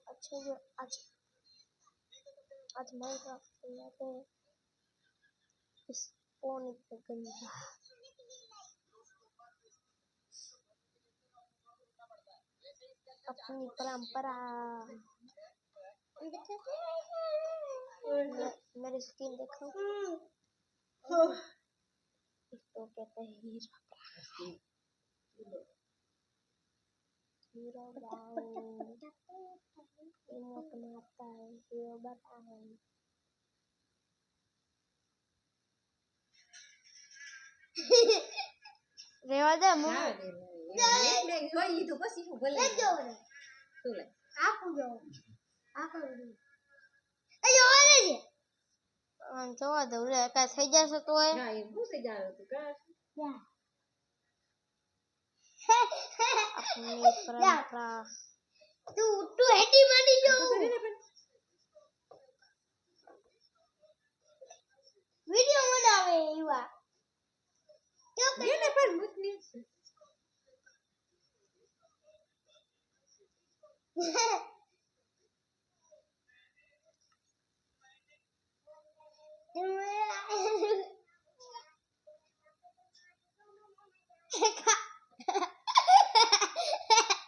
अच्छा जो आज माइनक्राफ्ट खेलते हैं इस फोन पे गंदा अपनी परंपरा मेरी स्किन देखो इसको कहते हैं हीरो इमोट मारता है हीरो बता है રેવા દે મુ લે ગઈ તો પછી હું ભલે લે જો તું લે આપું જો આપો એ જો લે જે જોવા દઉં રે કાઈ થઈ જશે તો એ ના એ શું થઈ જાવ તું કા યા अपनी परंपरा तू हेडी मानी जो वीडियो बनावे युवा क्यों ये ने पर मुतनी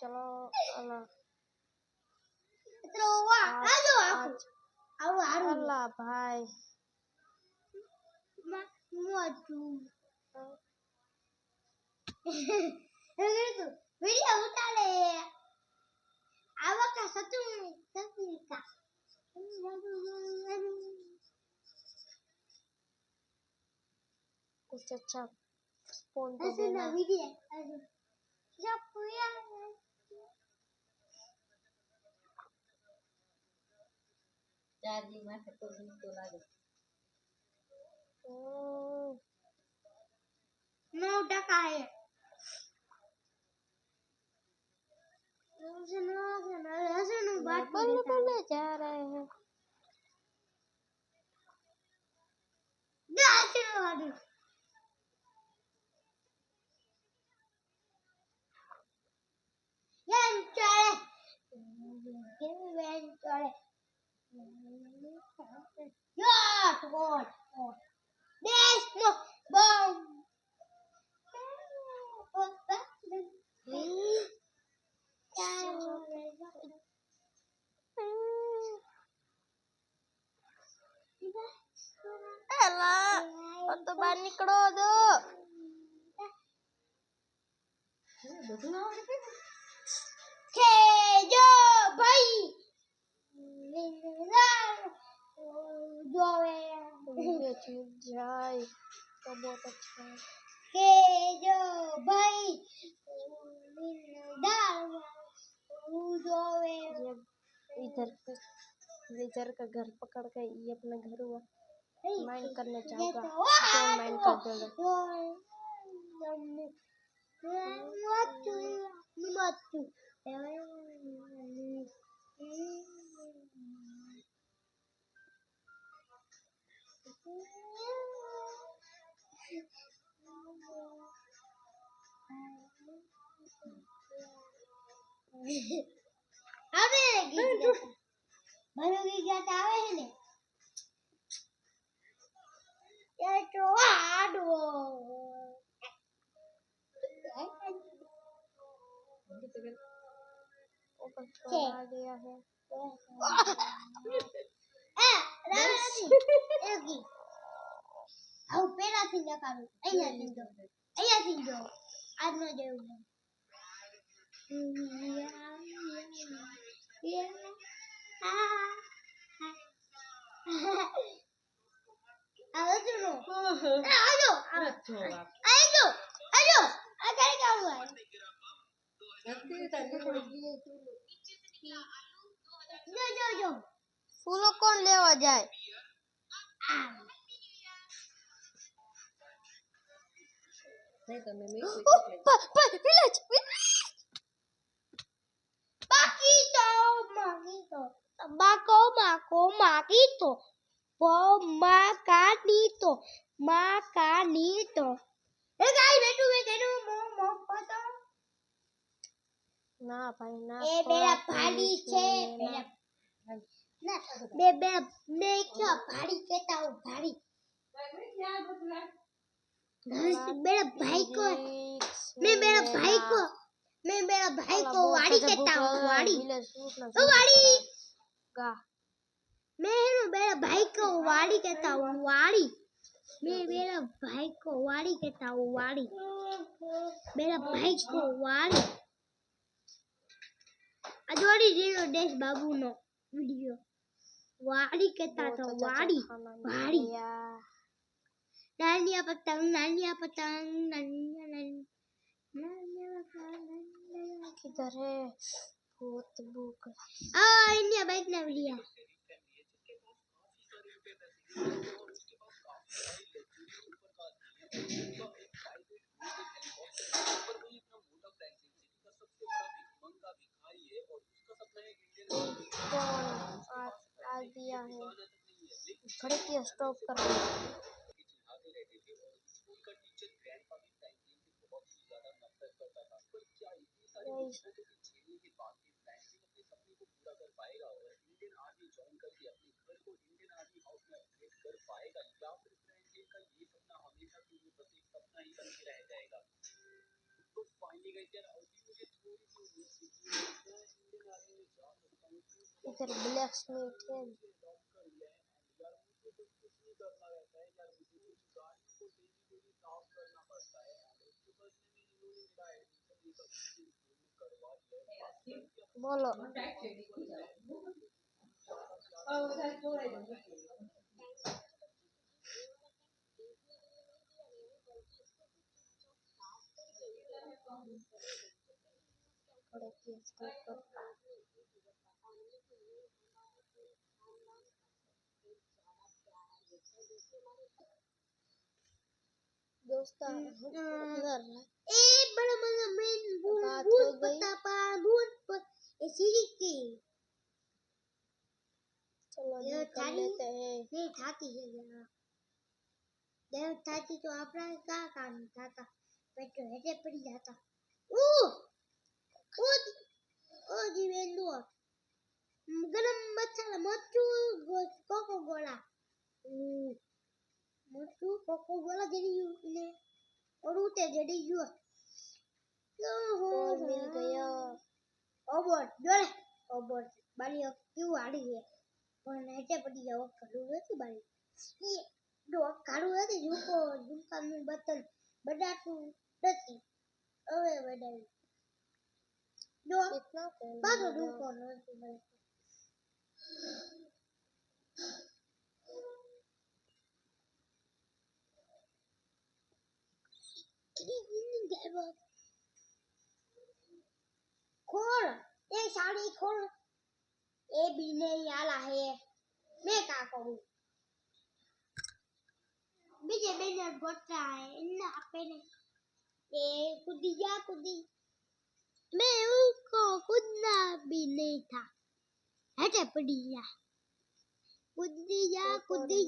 चलो अल्लाह तो वाह आ जाओ आओ अल्लाह भाई मत वीडियो उतार ले आवा का सतु का कुछ अच्छा स्पॉन तो देना वीडियो या पूरा चार्जिंग में से तो लागे 9% है बात बोलने जा रहे हैं Elah, untuk bani kerodo. Kejo bayi. ये चीज जाए तो बहुत अच्छा है केजो भाई इधर का घर पकड़ के ये अपना घर हुआ माइन करना चाहूँगा तो माइन कर देगा अबे भरोगी क्या आवे है ने ये तो आडो ऊपर आ गया है एगी आउ पेला थी जा करू अया थी जो आज न जाऊ Halo suruh. Ayo. Ayo. Agar kau buat. Nanti tadi pergi itu. Jo. फूलो कौन लेवा जाए नहीं तो मैं विलेज Makito ना भाई ना ए मेरा भाड़ी छे मेरा ना मैं क्या भाड़ी कहता हूँ भाड़ी मेरा भाई को मैं मेरा भाई को वाड़ी कहता हूँ वाड़ी ओ वाड़ी गा मैं मेरा भाई को वाड़ी कहता हूँ वाड़ी मैं मेरा भाई को वाड़ी कहता हूँ वाड़ी मेरा भाई को वाड़ी अजोड़ी जीरो देश बाबू नो वीडियो वाड़ी कहता था वाड़ी वाड़ी नानिया पतंग नानिया पतंग नानिया नानिया किधर है बहुत भूख आ इंडिया बाइक ना वीडियो आ दिया है खड़े की स्टॉप कर इधर ब्लैक स्मिथ है बोलो दोस्तों ए बड़ा मजा में भूत पता पा भूत सीढ़ी की चलो ये कर लेते हैं नहीं खाती है यार देव थाती तो अपना का काम था पेट हेठे पड़ी जाता ओ जीवेंदु गरम मसाला मरचू कोको गोला मरचू कोको गोला जड़ी ने और उते जड़ी जो और मिल गया ओबोट जोड़े ओबोट बाली क्यों आड़ी है પણ હેઠે પડી જાવ કાળું નથી બાળી એ જો કાળું નથી ઝૂકો ઝૂકાનું બટન બડાટું નથી હવે બડાવી જો પાછો ઝૂકો નથી બાળી खोल ये साड़ी खोल ए बी ने आला है मैं क्या करूं मुझे मैंने बोला है इन आपने ये कुदी मैं उसको कूदना भी नहीं था हटे पड़ी जा कूदी जा कूदी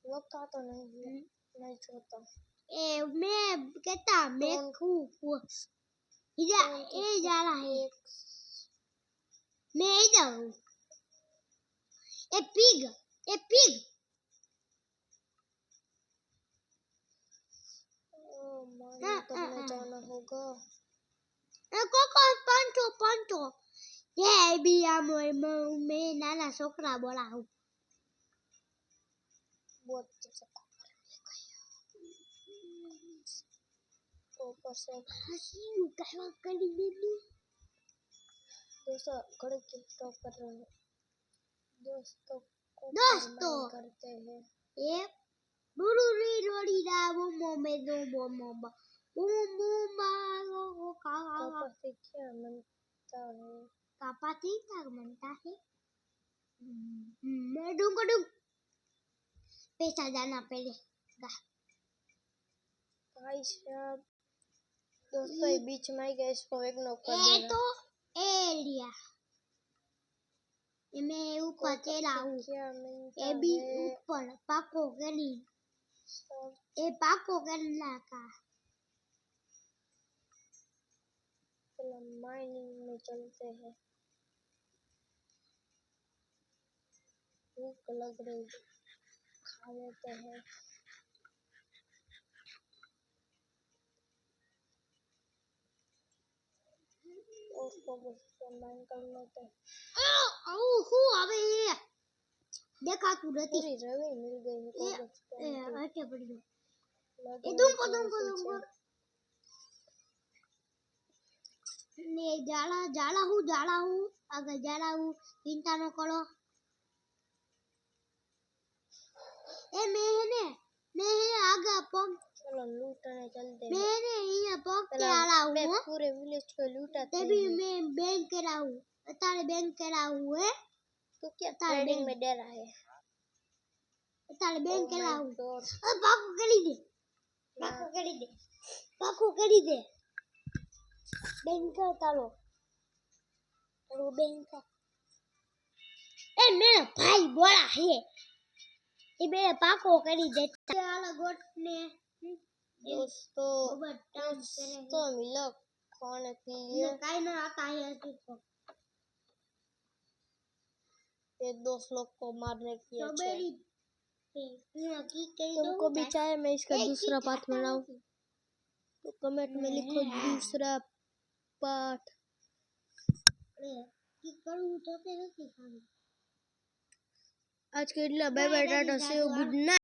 लगता तो नहीं छोड़ता ए मैं कहता मैं खूब इधर ए जा रहा है मैं इधर हूँ ए पिग तो जाना होगा कोको पंचो ये भी मैं नाना छोकरा बोला हूँ बहुत ऊपर से हंसी कहवा करी मैंने दोस्तों घड़ी की स्टॉप कर रहे हैं दोस्तों करते हैं ये बुरुरी रोड़ी रा वो मोमे दो बोमा वो का क्या मनता है कापाती क्या मनता है मैं दूंगा पैसा जाना पड़ेगा भाई साहब दोस्तों ये बीच में गए इसको इग्नोर कर देना तो एरिया ये मैं ऊपर चला हूँ ये भी ऊपर पाको गली ये पाको करना का चलो माइनिंग में चलते हैं भूख लग रही है खा लेते हैं उसको माइन कर लेते हैं अबे ये देखा तू रवि मिल गई है आके पड़ी ये तुमको ने जाला हूँ अगर जाला हूँ चिंता न करो ए मैं आगे पग चलो लूटने चलते मैंने ये पग के आला हूँ पूरे विलेज को लूटा तभी मैं बैंक करा हूँ तारे बैंक करा हूँ है तो क्या ट्रेडिंग में डर है तारे बैंक करा हूँ अब पाको करी दे बैंक तालो वो बैंक ए मेरा भाई बोला है ये मेरे पाको करी देता वाला गोट ने दोस्तों मिलो खाने पीने काई ना आता है तुझको ये दोस्त लोग को मारने की अच्छे तुमको भी चाहे मैं इसका दूसरा पार्ट बनाऊं तो कमेंट में लिखो दूसरा पार्ट आज के लिए bye bye tata see you good night.